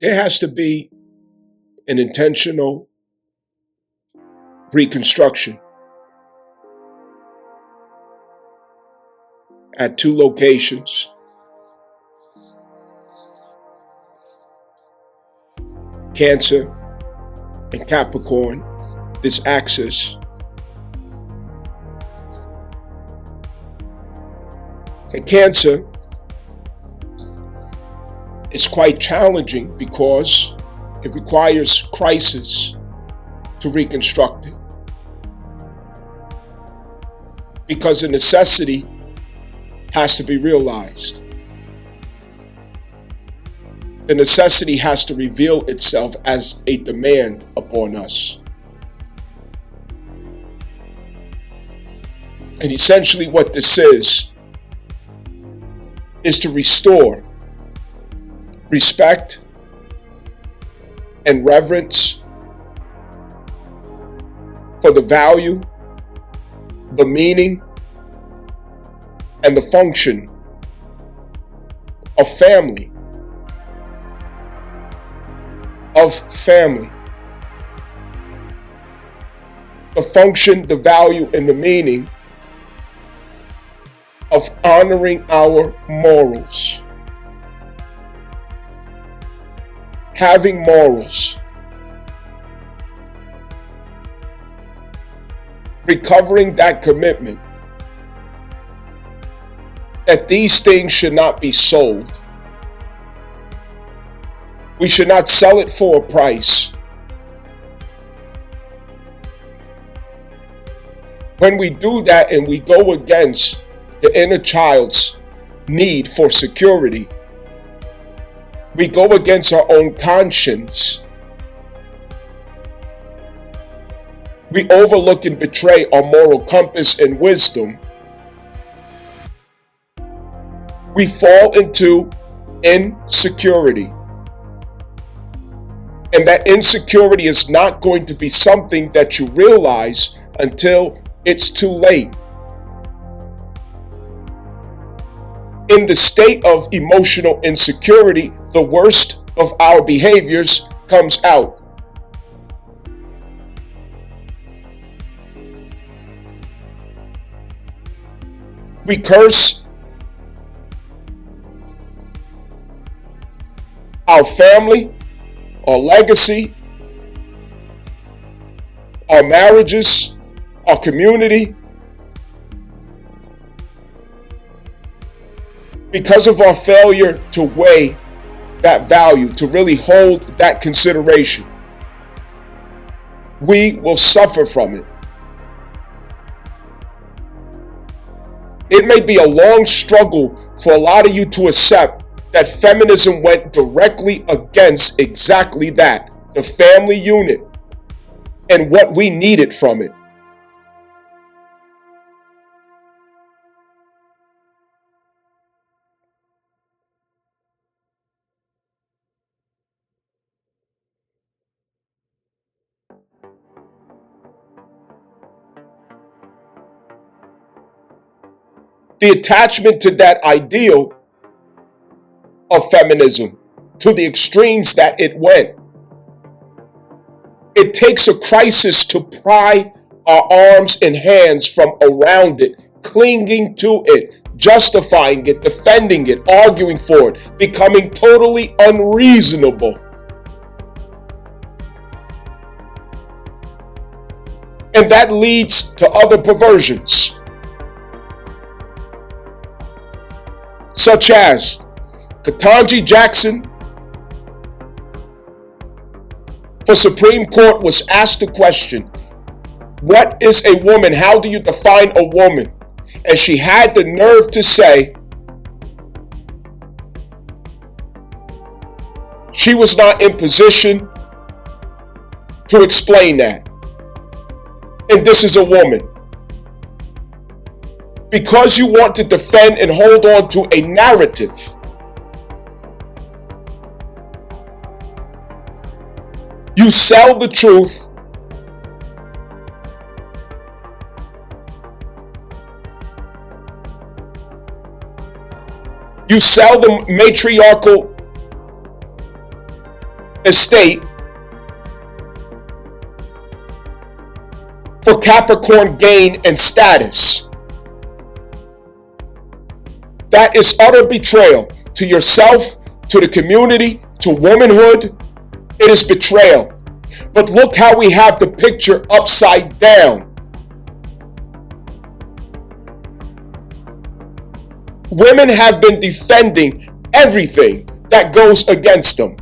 There has to be an intentional reconstruction at two locations. Cancer and Capricorn, this axis. And Cancer is quite challenging because it requires crisis to reconstruct it. Because the necessity has to be realized. The necessity has to reveal itself as a demand upon us. And essentially what this is to restore respect and reverence for the value, the meaning, and the function of family. The function, the value, and the meaning of honoring our morals. Having morals. Recovering that commitment that these things should not be sold. We should not sell it for a price. When we do that and we go against the inner child's need for security, we go against our own conscience. We overlook and betray our moral compass and wisdom. We fall into insecurity. And that insecurity is not going to be something that you realize until it's too late. In the state of emotional insecurity, the worst of our behaviors comes out. We curse our family, our legacy, our marriages, our community, because of our failure to weigh that value, to really hold that consideration. We will suffer from it. It may be a long struggle for a lot of you to accept that feminism went directly against exactly that, the family unit, and what we needed from it. The attachment to that ideal of feminism, to the extremes that it went. It takes a crisis to pry our arms and hands from around it, clinging to it, justifying it, defending it, arguing for it, becoming totally unreasonable. And that leads to other perversions, such as Ketanji Jackson for Supreme Court was asked the question, what is a woman? How do you define a woman? And she had the nerve to say she was not in position to explain that. And this is a woman. Because you want to defend and hold on to a narrative, you sell the truth you sell the matriarchal estate for Capricorn gain and status. That is utter betrayal to yourself, to the community, to womanhood. It is betrayal. But look how we have the picture upside down. Women have been defending everything that goes against them.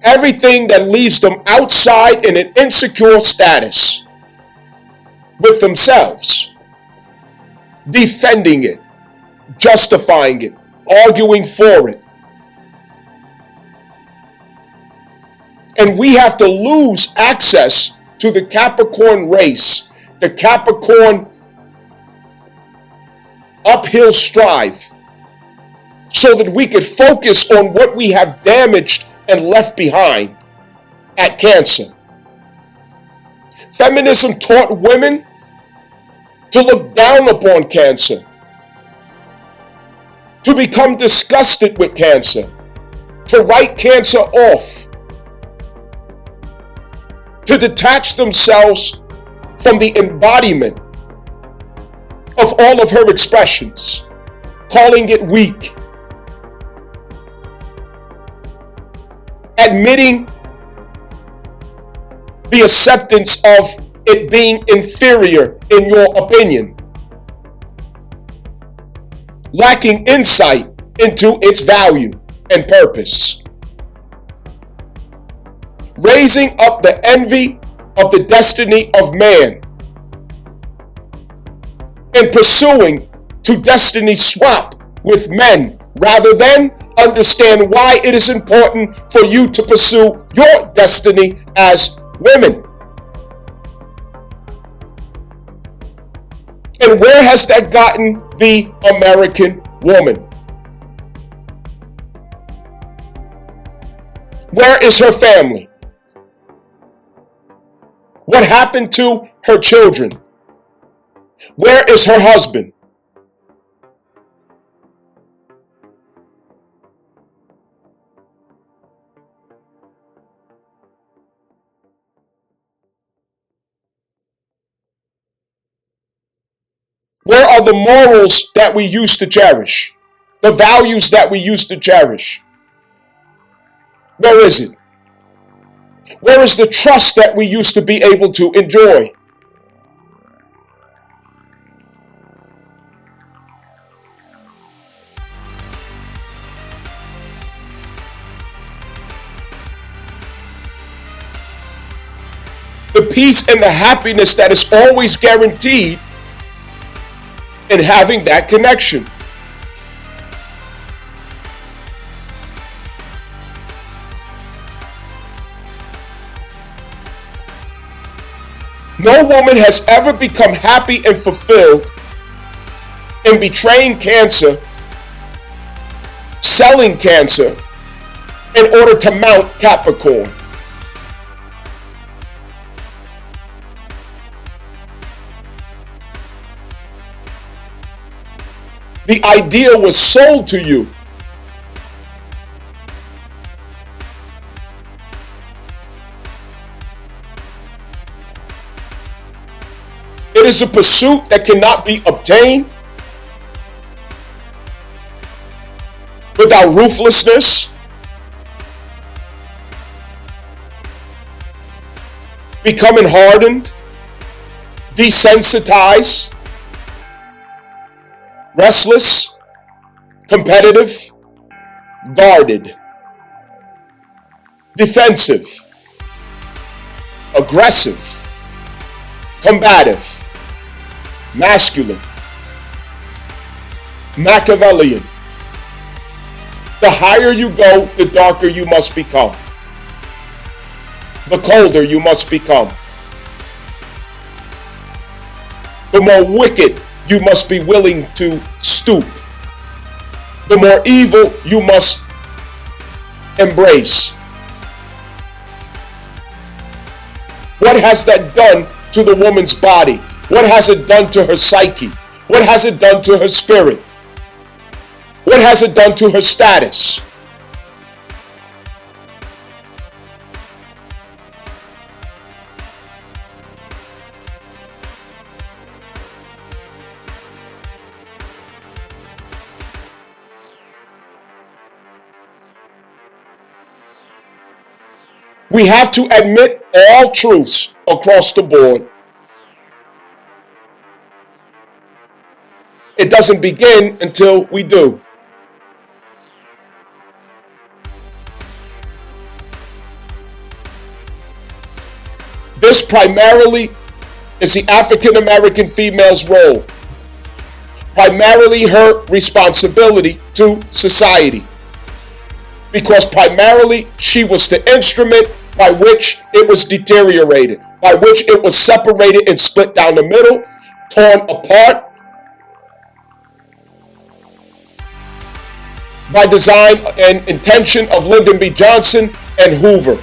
Everything that leaves them outside in an insecure status with themselves. Defending it, justifying it, arguing for it. And we have to lose access to the Capricorn race, the Capricorn uphill strive, so that we could focus on what we have damaged and left behind at Cancer. Feminism taught women to look down upon Cancer, to become disgusted with Cancer, to write Cancer off, to detach themselves from the embodiment of all of her expressions, calling it weak, admitting the acceptance of it being inferior in your opinion, lacking insight into its value and purpose, raising up the envy of the destiny of man, and pursuing to destiny swap with men rather than understand why it is important for you to pursue your destiny as women. And where has that gotten the American woman? Where is her family? What happened to her children? Where is her husband? Where are the morals that we used to cherish? The values that we used to cherish? Where is it? Where is the trust that we used to be able to enjoy? The peace and the happiness that is always guaranteed in having that connection. No woman has ever become happy and fulfilled in betraying Cancer, selling Cancer in order to mount Capricorn. The idea was sold to you. It is a pursuit that cannot be obtained without ruthlessness, becoming hardened, desensitized, restless, competitive, guarded, defensive, aggressive, combative, masculine, Machiavellian. The higher you go, the darker you must become. The colder you must become. The more wicked you must be willing to stoop. The more evil you must embrace. What has that done to the woman's body? What has it done to her psyche? What has it done to her spirit? What has it done to her status? We have to admit all truths across the board. It doesn't begin until we do. This primarily is the African American female's role, primarily her responsibility to society, because primarily she was the instrument by which it was deteriorated, by which it was separated and split down the middle, torn apart, by design and intention of Lyndon B. Johnson and Hoover.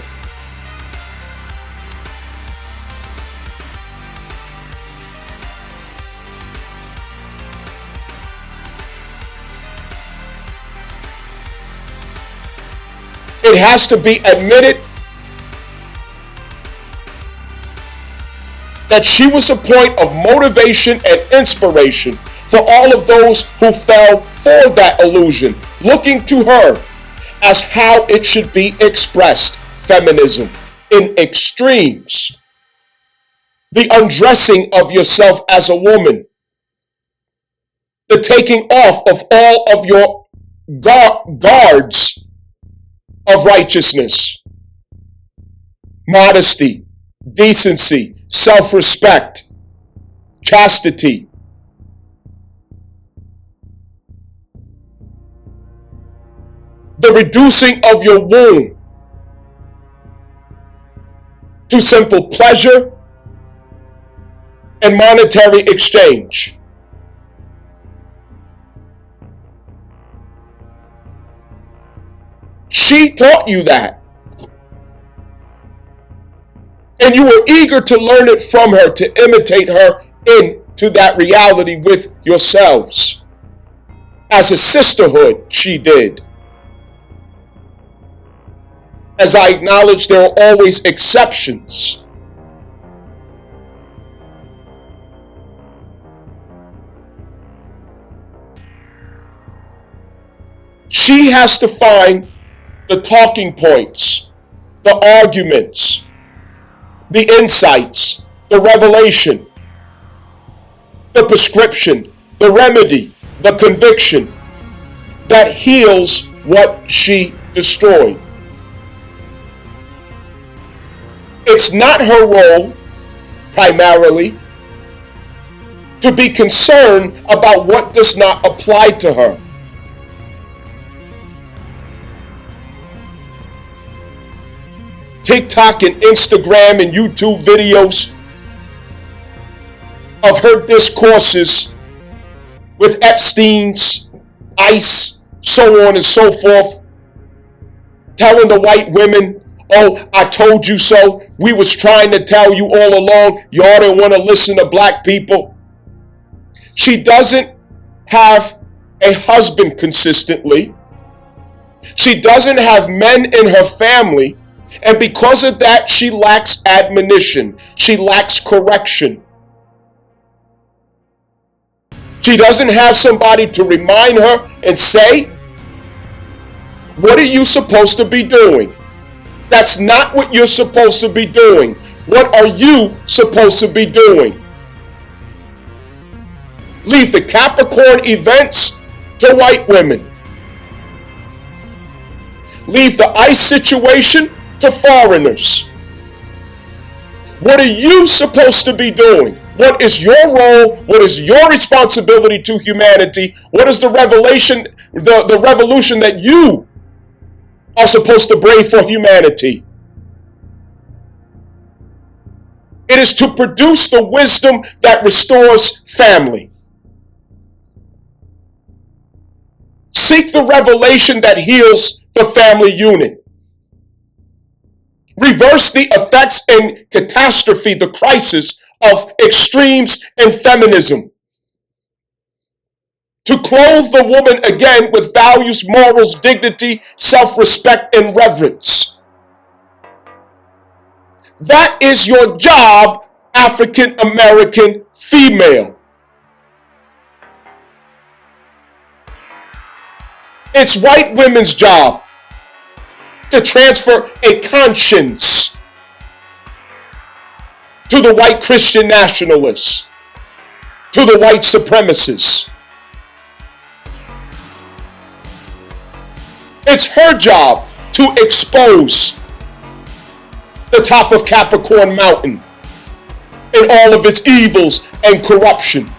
It has to be admitted that she was a point of motivation and inspiration for all of those who fell for that illusion, looking to her as how it should be expressed. Feminism in extremes. The undressing of yourself as a woman. The taking off of all of your guards of righteousness, modesty, decency, self-respect, chastity. The reducing of your womb to simple pleasure and monetary exchange. She taught you that. And you were eager to learn it from her, to imitate her into that reality with yourselves. As a sisterhood, she did. As I acknowledge, there are always exceptions. She has to find the talking points, the arguments, the insights, the revelation, the prescription, the remedy, the conviction that heals what she destroyed. It's not her role, primarily, to be concerned about what does not apply to her. TikTok and Instagram and YouTube videos of her discourses with Epstein's, ICE, so on and so forth, telling the white women, oh, I told you so. We was trying to tell you all along. Y'all didn't want to listen to black people. She doesn't have a husband consistently. She doesn't have men in her family. And because of that, she lacks admonition. She lacks correction. She doesn't have somebody to remind her and say, what are you supposed to be doing? That's not what you're supposed to be doing. What are you supposed to be doing? Leave the Capricorn events to white women. Leave the ICE situation to foreigners. What are you supposed to be doing? What is your role? What is your responsibility to humanity? What is the revelation, the revolution that you are supposed to brave for humanity? It is to produce the wisdom that restores family. Seek the revelation that heals the family unit. Reverse the effects and catastrophe, the crisis of extremes in feminism. To clothe the woman again with values, morals, dignity, self-respect, and reverence. That is your job, African American female. It's white women's job to transfer a conscience to the white Christian nationalists, to the white supremacists. It's her job to expose the top of Capricorn Mountain and all of its evils and corruption.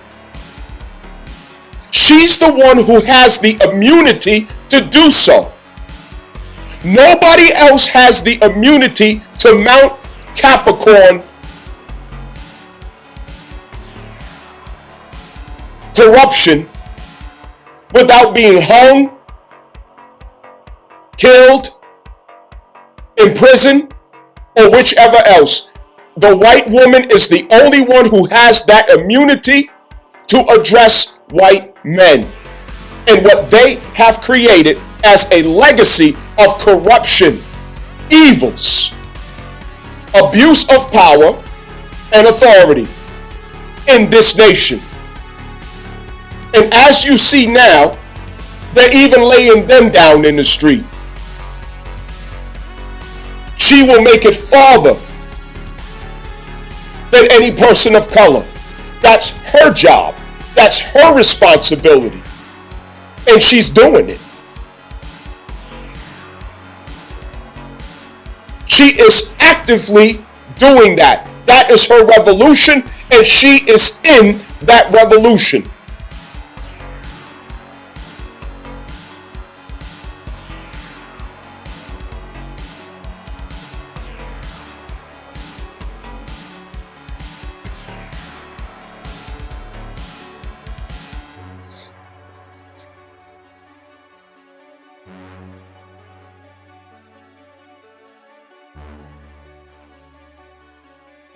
She's the one who has the immunity to do so. Nobody else has the immunity to Mount Capricorn corruption without being hung, killed, imprisoned, or whichever else. The white woman is the only one who has that immunity to address white men and what they have created as a legacy of corruption, evils, abuse of power and authority in this nation. And as you see now, they're even laying them down in the street. She will make it farther than any person of color. That's her job. That's her responsibility. And she's doing it. She is actively doing that. That is her revolution, and she is in that revolution.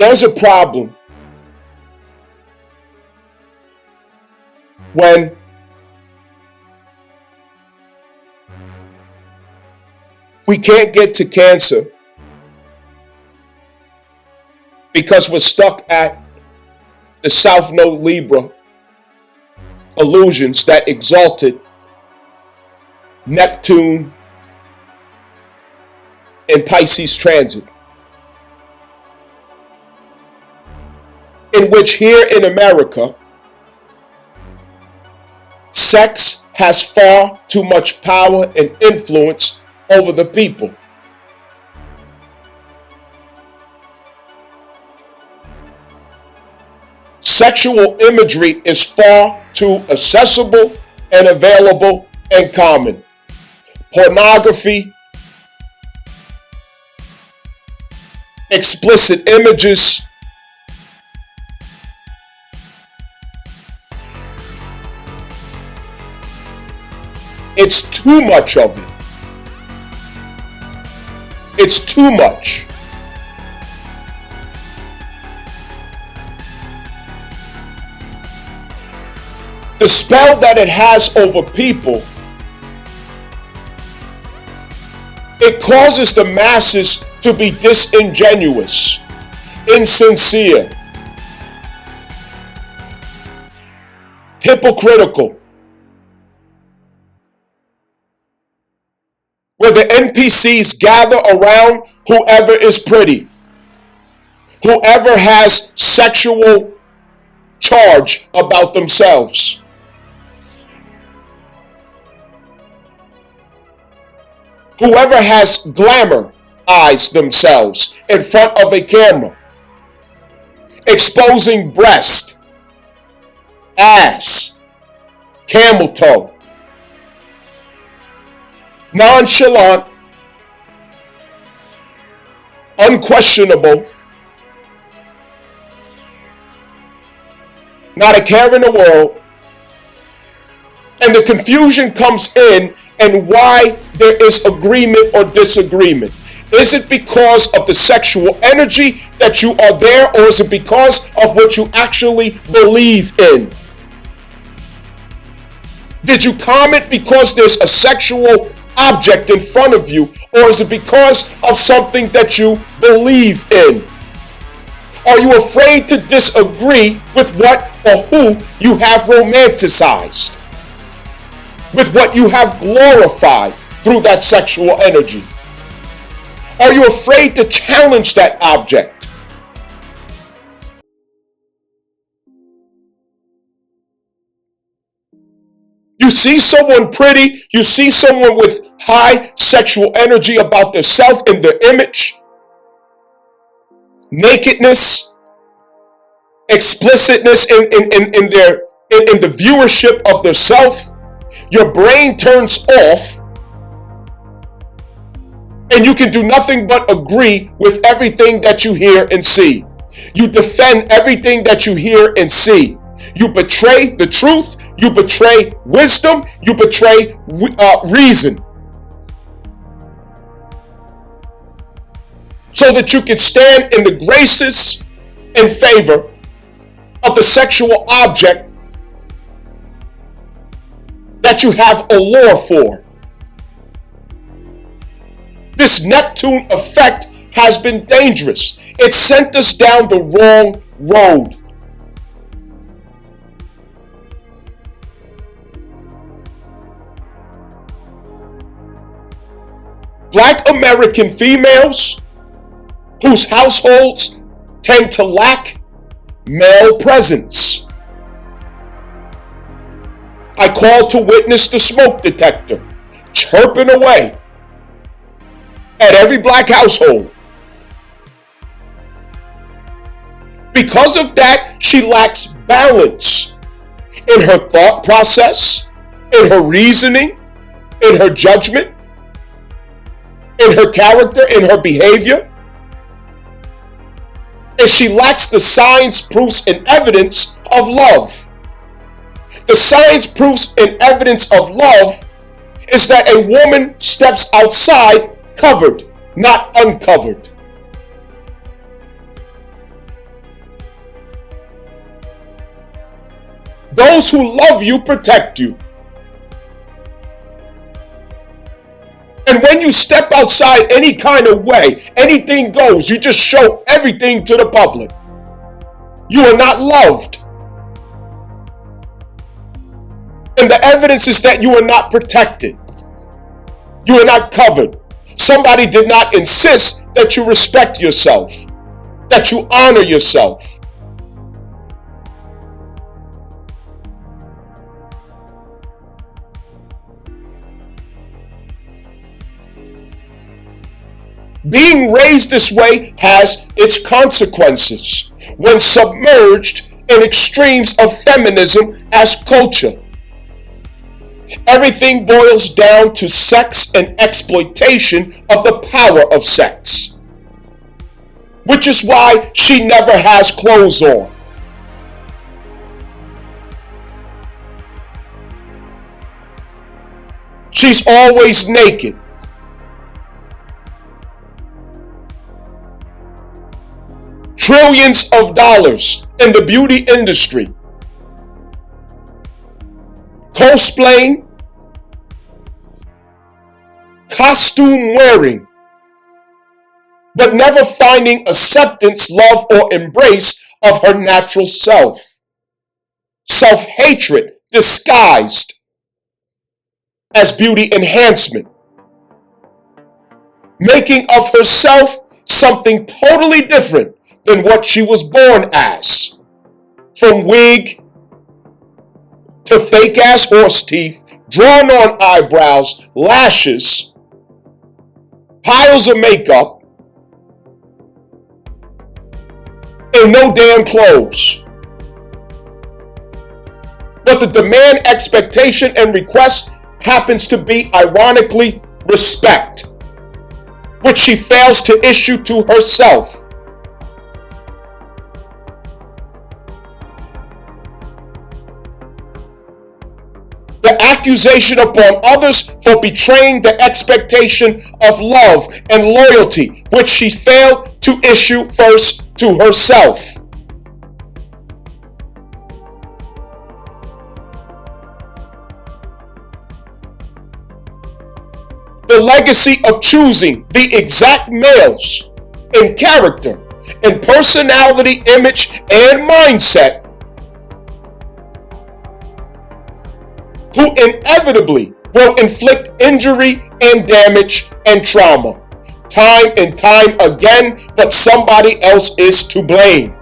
There's a problem when we can't get to cancer because we're stuck at the South Node Libra illusions that exalted Neptune and Pisces transit. In which here in America, sex has far too much power and influence over the people. Sexual imagery is far too accessible and available and common. Pornography, explicit images, it's too much of it. It's too much. The spell that it has over people, it causes the masses to be disingenuous, insincere, hypocritical, where the NPCs gather around whoever is pretty, whoever has sexual charge about themselves. Whoever has glamorized themselves in front of a camera, exposing breast, ass, camel toe, nonchalant, unquestionable, not a care in the world, and the confusion comes in and why there is agreement or disagreement. Is it because of the sexual energy that you are there, or is it because of what you actually believe in? Did you comment because there's a sexual object in front of you, or is it because of something that you believe in? Are you afraid to disagree with what or who you have romanticized, with what you have glorified through that sexual energy? Are you afraid to challenge that object? You see someone pretty, you see someone with high sexual energy about their self and their image, nakedness, explicitness in the viewership of their self. Your brain turns off, and you can do nothing but agree with everything that you hear and see. You defend everything that you hear and see. You betray the truth, you betray wisdom, you betray reason, so that you can stand in the graces and favor of the sexual object that you have a lure for. This Neptune effect has been dangerous. It sent us down the wrong road. Black American females whose households tend to lack male presence. I call to witness the smoke detector chirping away at every black household. Because of that, she lacks balance in her thought process, in her reasoning, in her judgment, in her character, in her behavior. And she lacks the signs, proofs, and evidence of love. The signs, proofs, and evidence of love is that a woman steps outside covered, not uncovered. Those who love you protect you. And when you step outside any kind of way, anything goes. You just show everything to the public. You are not loved. And the evidence is that you are not protected. You are not covered. Somebody did not insist that you respect yourself, that you honor yourself. Being raised this way has its consequences when submerged in extremes of feminism as culture. Everything boils down to sex and exploitation of the power of sex, which is why she never has clothes on. She's always naked. Trillions of dollars in the beauty industry. Cosplaying, costume wearing, but never finding acceptance, love, or embrace of her natural self. Self-hatred disguised as beauty enhancement. Making of herself something totally different than what she was born as. From wig to fake ass horse teeth, drawn on eyebrows, lashes, piles of makeup, and no damn clothes. But the demand, expectation, and request happens to be, ironically, respect, which she fails to issue to herself. The accusation upon others for betraying the expectation of love and loyalty, which she failed to issue first to herself. The legacy of choosing the exact males in character, in personality, image, and mindset who inevitably will inflict injury and damage and trauma. time and time again, but somebody else is to blame.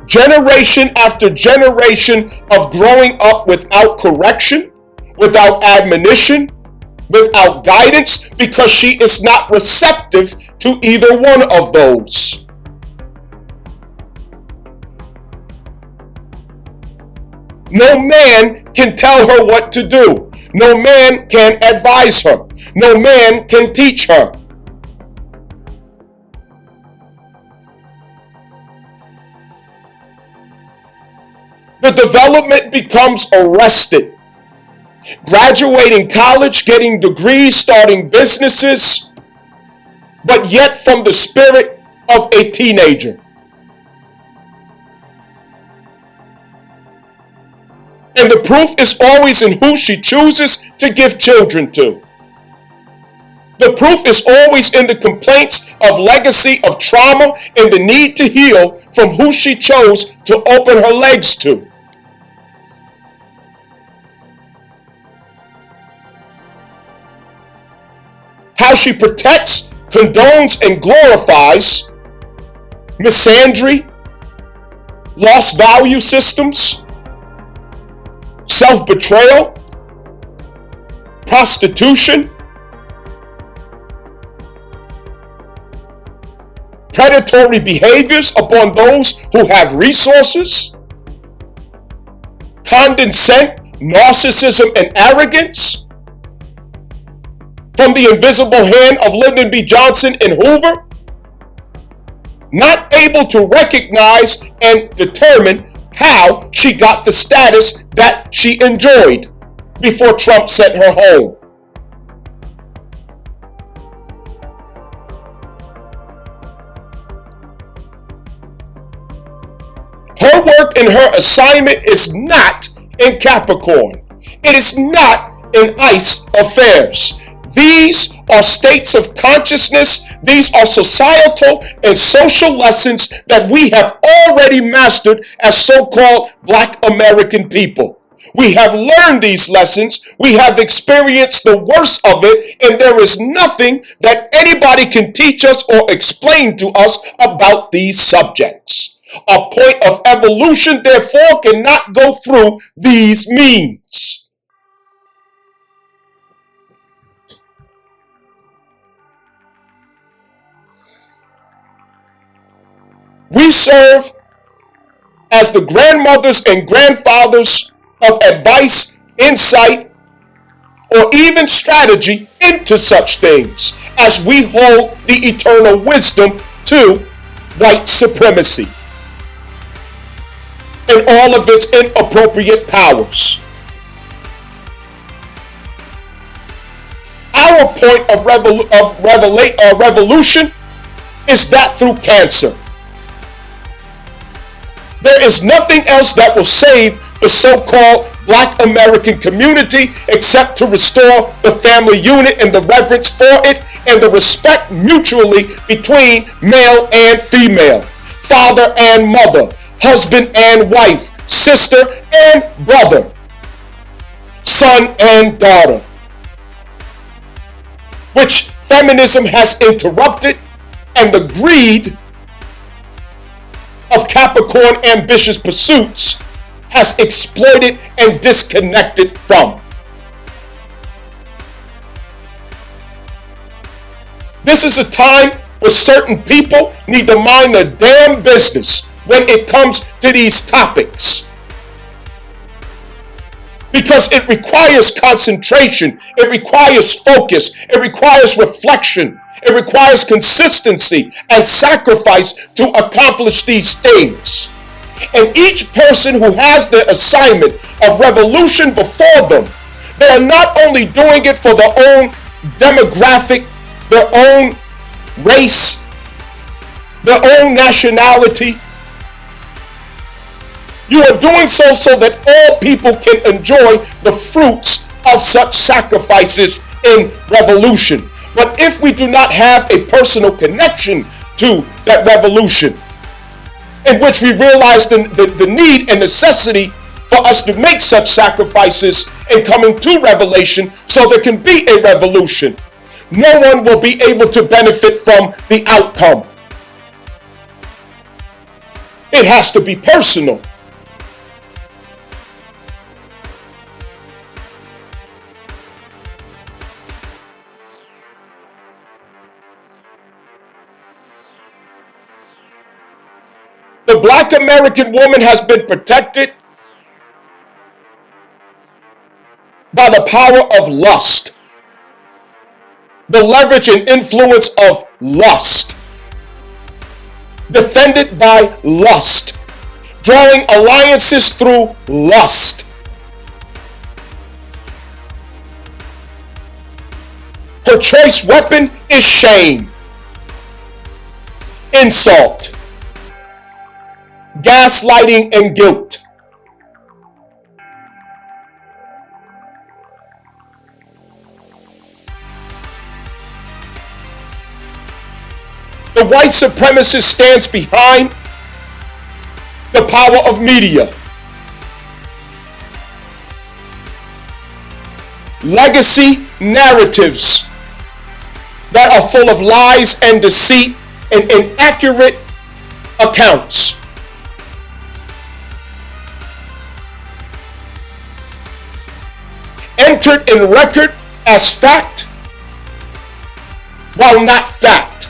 Generation after generation of growing up without correction, without admonition, without guidance, because she is not receptive to either one of those. No man can tell her what to do. No man can advise her. No man can teach her. The development becomes arrested. Graduating college, getting degrees, starting businesses, but yet from the spirit of a teenager. And the proof is always in who she chooses to give children to. The proof is always in the complaints of legacy of trauma and the need to heal from who she chose to open her legs to. How she protects, condones, and glorifies misandry, lost value systems, self-betrayal, prostitution, predatory behaviors upon those who have resources, condescent, narcissism, and arrogance, from the invisible hand of Lyndon B. Johnson and Hoover, not able to recognize and determine how she got the status that she enjoyed before Trump sent her home. Her work and her assignment is not in Capricorn. It is not in ICE affairs. These are states of consciousness. These are societal and social lessons that we have already mastered as so-called Black American people. We have learned these lessons. We have experienced the worst of it, and there is nothing that anybody can teach us or explain to us about these subjects. A point of evolution, therefore, cannot go through these means. We serve as the grandmothers and grandfathers of advice, insight, or even strategy into such things, as we hold the eternal wisdom to white supremacy and all of its inappropriate powers. Our point of revolution is that through cancer. There is nothing else that will save the so-called Black American community except to restore the family unit and the reverence for it and the respect mutually between male and female, father and mother, husband and wife, sister and brother, son and daughter, which feminism has interrupted, and the greed of Capricorn ambitious pursuits has exploited and disconnected from. This is a time where certain people need to mind their damn business when it comes to these topics. Because it requires concentration, it requires focus, it requires reflection, it requires consistency and sacrifice to accomplish these things. And each person who has their assignment of revolution before them, they are not only doing it for their own demographic, their own race, their own nationality. You are doing so that all people can enjoy the fruits of such sacrifices in revolution. But if we do not have a personal connection to that revolution, in which we realize the need and necessity for us to make such sacrifices and coming to revelation so there can be a revolution. No one will be able to benefit from the outcome. It has to be personal. The Black American woman has been protected by the power of lust, the leverage and influence of lust, defended by lust, drawing alliances through lust. Her choice weapon is shame, insult, gaslighting, and guilt. The white supremacist stands behind the power of media, legacy narratives that are full of lies and deceit and inaccurate accounts. Entered in record as fact while not fact.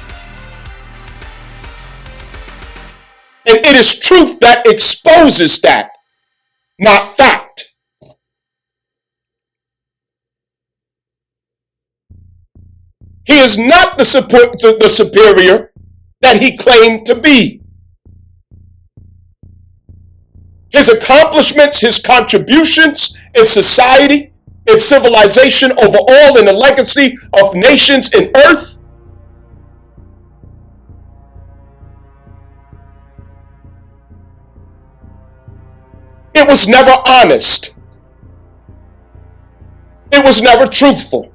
And it is truth that exposes that, not fact. He is not the superior that he claimed to be. His accomplishments, his contributions in society, in civilization overall, in the legacy of nations in earth, it was never honest. It was never truthful.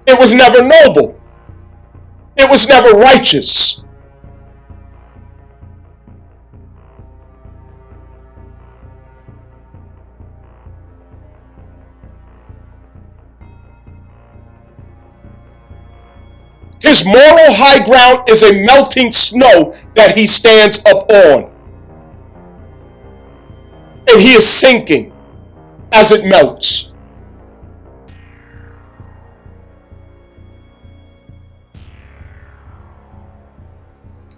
It was never noble. It was never righteous. His moral high ground is a melting snow that he stands up on. And he is sinking as it melts.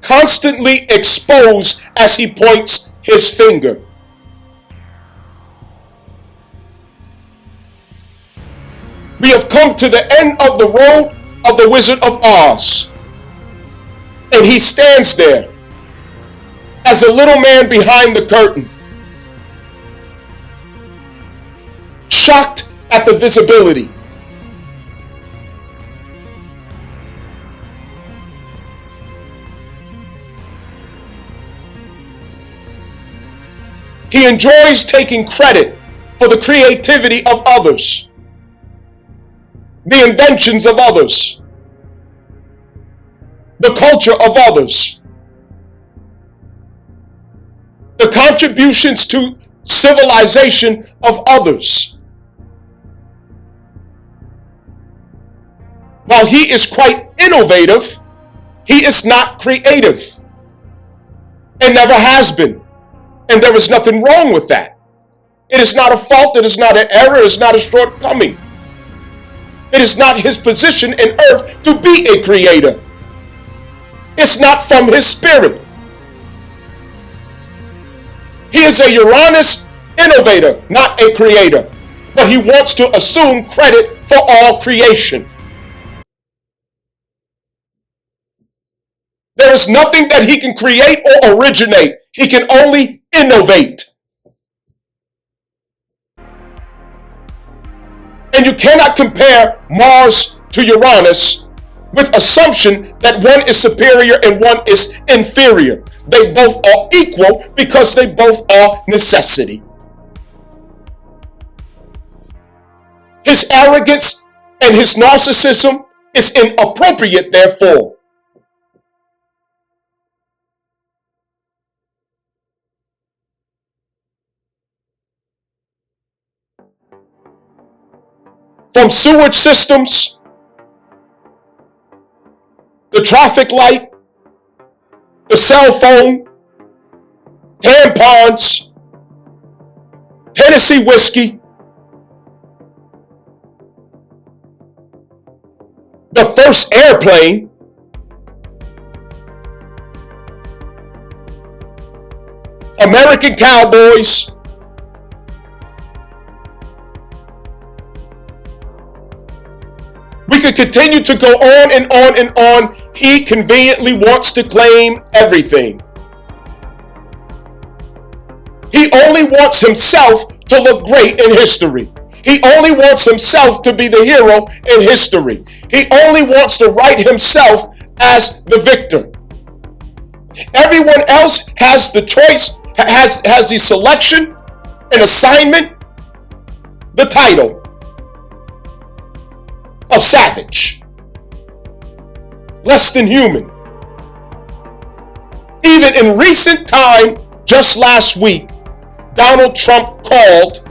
Constantly exposed as he points his finger. We have come to the end of the road of the Wizard of Oz. And he stands there as a little man behind the curtain, shocked at the visibility. He enjoys taking credit for the creativity of others, the inventions of others, the culture of others, the contributions to civilization of others. While he is quite innovative, he is not creative and never has been. And there is nothing wrong with that. It is not a fault, it is not an error, it is not a shortcoming. It is not his position in earth to be a creator. It's not from his spirit. He is a Uranus innovator, not a creator. But he wants to assume credit for all creation. There is nothing that he can create or originate. He can only innovate. And you cannot compare Mars to Uranus with assumption that one is superior and one is inferior. They both are equal because they both are necessity. His arrogance and his narcissism is inappropriate, therefore. from sewage systems, the traffic light, the cell phone, tampons, Tennessee whiskey, the first airplane, American cowboys, we could continue to go on and on and on. He conveniently wants to claim everything. He only wants himself to look great in history. He only wants himself to be the hero in history. He only wants to write himself as the victor. Everyone else has the choice, has the selection, an assignment, the title of savage, less than human. Even in recent time, just last week, Donald Trump called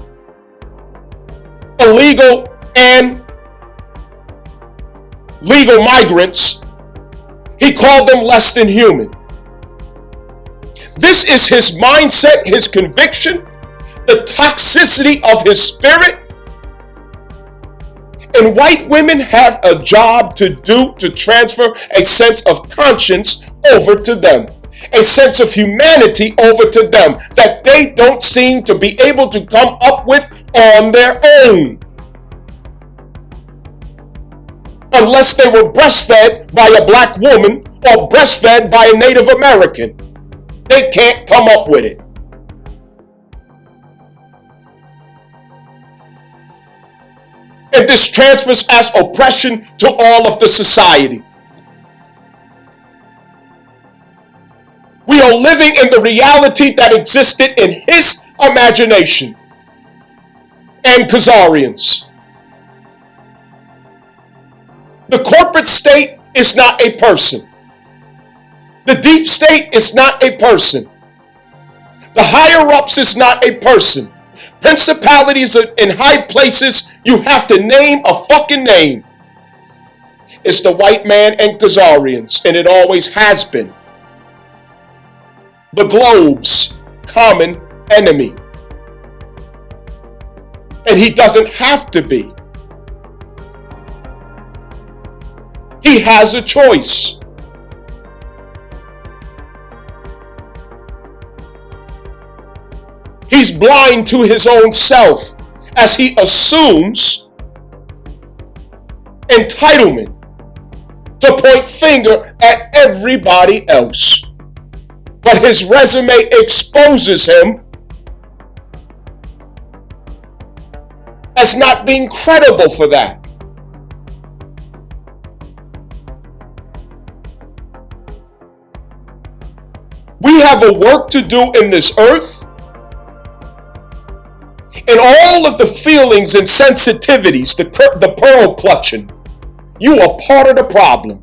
illegal and legal migrants, he called them less than human. This is his mindset, his conviction, the toxicity of his spirit. And white women have a job to do to transfer a sense of conscience over to them, a sense of humanity over to them that they don't seem to be able to come up with on their own. Unless they were breastfed by a black woman or breastfed by a Native American. They can't come up with it. And this transfers as oppression to all of the society. We are living in the reality that existed in his imagination and Khazarians. The corporate state is not a person. The deep state is not a person. The higher-ups is not a person. Principalities in high places, you have to name a fucking name. It's the white man and Khazarians, and it always has been. The globe's common enemy. And he doesn't have to be. He has a choice. He's blind to his own self as he assumes entitlement to point finger at everybody else. But his resume exposes him as not being credible for that. We have a work to do in this earth. And all of the feelings and sensitivities, the pearl clutching, you are part of the problem.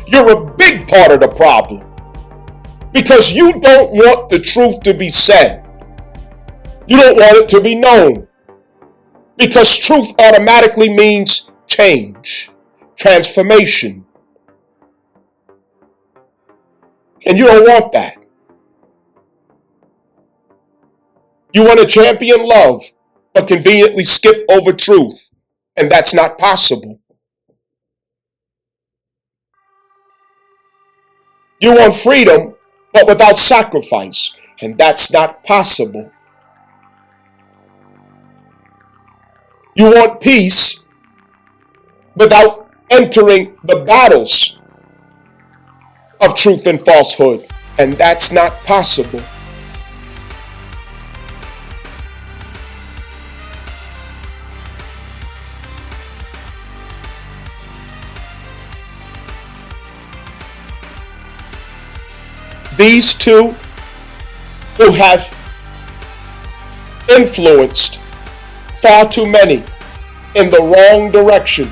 You're a big part of the problem. Because you don't want the truth to be said. You don't want it to be known. Because truth automatically means change, transformation. And you don't want that. You want to champion love, but conveniently skip over truth. And that's not possible. You want freedom, but without sacrifice. And that's not possible. You want peace without entering the battles of truth and falsehood. And that's not possible. These two who have influenced far too many in the wrong direction.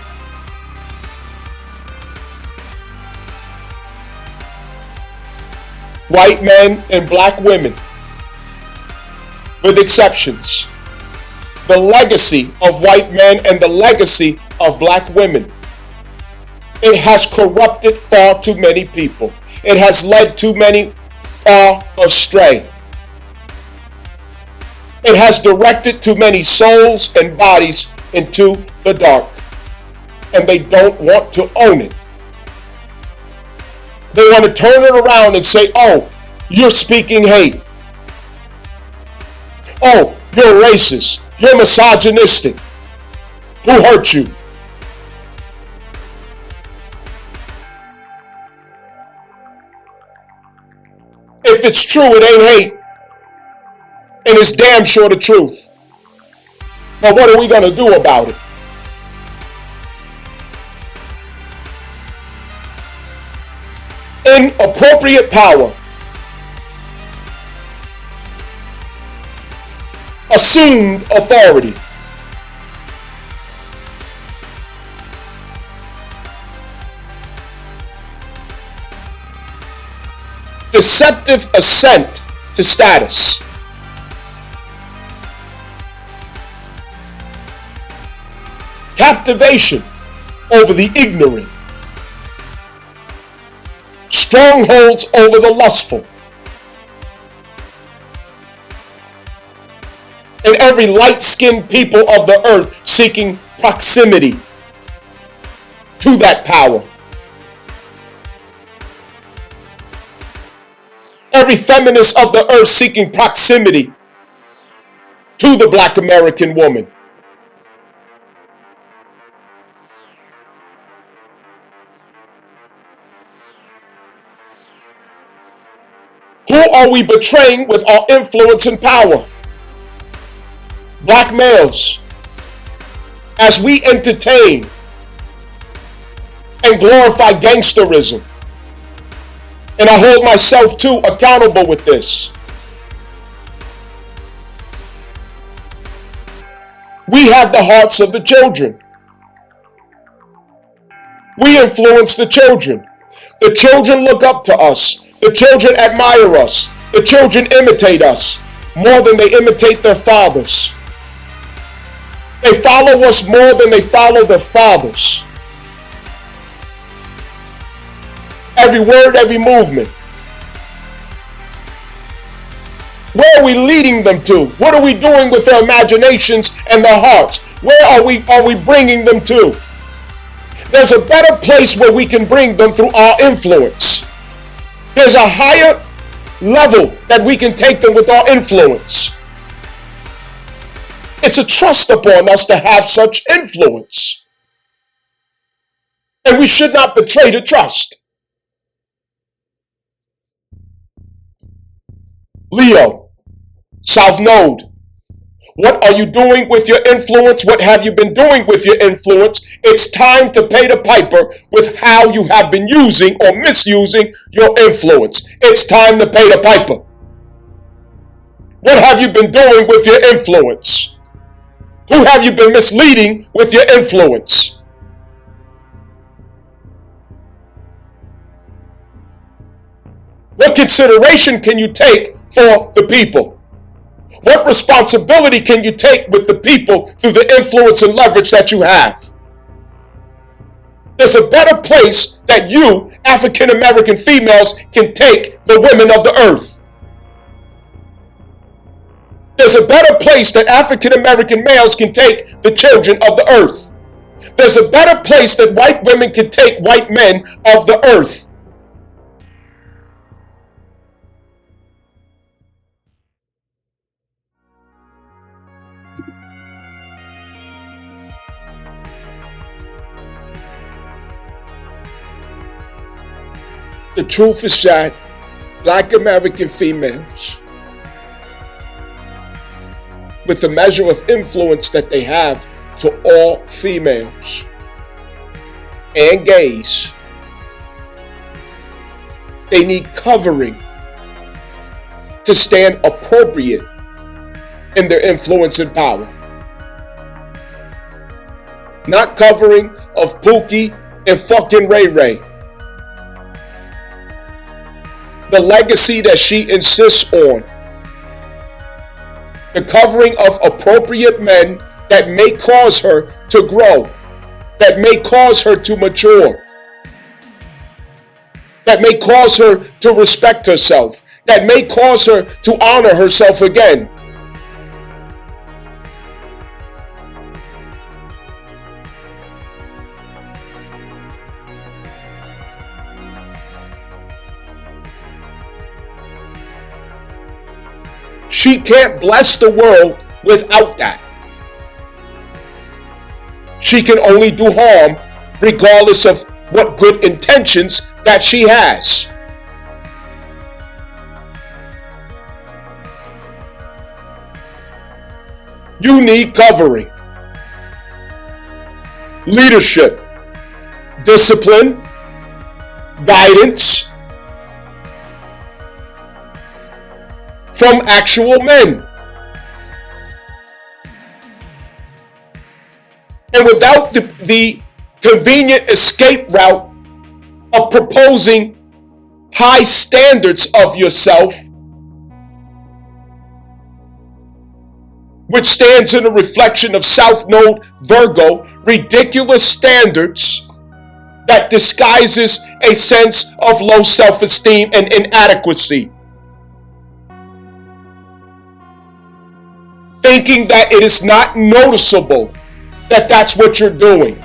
White men and black women, with exceptions, the legacy of white men and the legacy of black women. It has corrupted far too many people. It has led too many far astray. It has directed too many souls and bodies into the dark. And they don't want to own it. They want to turn it around and say, oh, you're speaking hate. Oh, you're racist. You're misogynistic. Who hurt you? If it's true, it ain't hate. And it's damn sure the truth. But what are we going to do about it? Inappropriate power. Assumed authority. Deceptive assent to status. Captivation over the ignorant. Strongholds over the lustful. And every light-skinned people of the earth seeking proximity to that power. Every feminist of the earth seeking proximity to the black American woman. Who are we betraying with our influence and power? Black males. As we entertain and glorify gangsterism. And I hold myself too accountable with this. We have the hearts of the children. We influence the children. The children look up to us. The children admire us. The children imitate us more than they imitate their fathers. They follow us more than they follow their fathers. Every word, every movement. Where are we leading them to? What are we doing with their imaginations and their hearts? Where are we bringing them to? There's a better place where we can bring them through our influence. There's a higher level that we can take them with our influence. It's a trust upon us to have such influence. And we should not betray the trust. Leo, South Node, what are you doing with your influence? What have you been doing with your influence? It's time to pay the piper with how you have been using or misusing your influence. It's time to pay the piper. What have you been doing with your influence? Who have you been misleading with your influence? What consideration can you take for the people? What responsibility can you take with the people through the influence and leverage that you have? There's a better place that you, African American females, can take the women of the earth. There's a better place that African American males can take the children of the earth. There's a better place that white women can take white men of the earth. The truth is that Black American females, with the measure of influence that they have to all females and gays, they need covering to stand appropriate in their influence and power. Not covering of Pookie and fucking Ray Ray. The legacy that she insists on the covering of appropriate men that may cause her to grow, that may cause her to mature, that may cause her to respect herself, that may cause her to honor herself again. She can't bless the world without that. She can only do harm regardless of what good intentions that she has. You need covering, leadership, discipline, guidance from actual men. And without the convenient escape route of proposing high standards of yourself, which stands in a reflection of South Node Virgo, ridiculous standards that disguises a sense of low self-esteem and inadequacy. Thinking that it is not noticeable that that's what you're doing.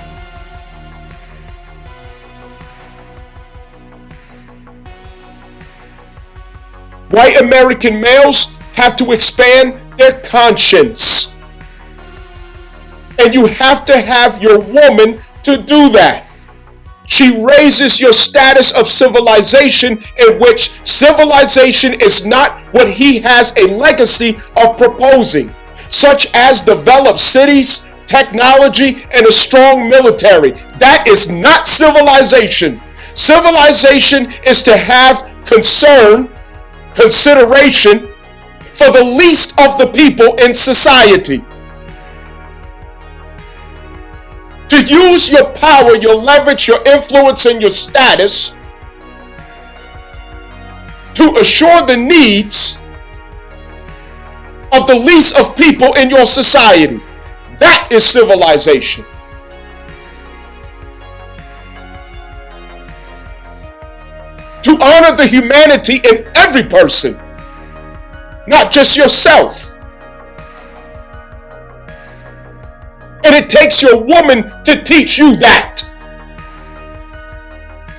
White American males have to expand their conscience. And you have to have your woman to do that. She raises your status of civilization, in which civilization is not what he has a legacy of proposing, such as developed cities, technology, and a strong military. That is not civilization. Civilization is to have consideration for the least of the people in society. To use your power, your leverage, your influence, and your status to assure the needs of the least of people in your society. That is civilization. To honor the humanity in every person, not just yourself. And it takes your woman to teach you that.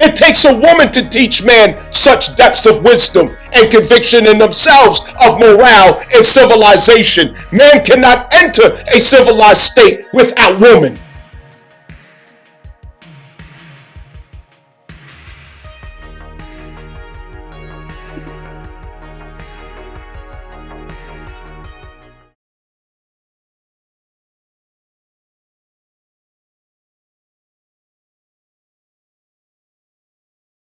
It takes a woman to teach man such depths of wisdom and conviction in themselves of morale and civilization. Man cannot enter a civilized state without woman.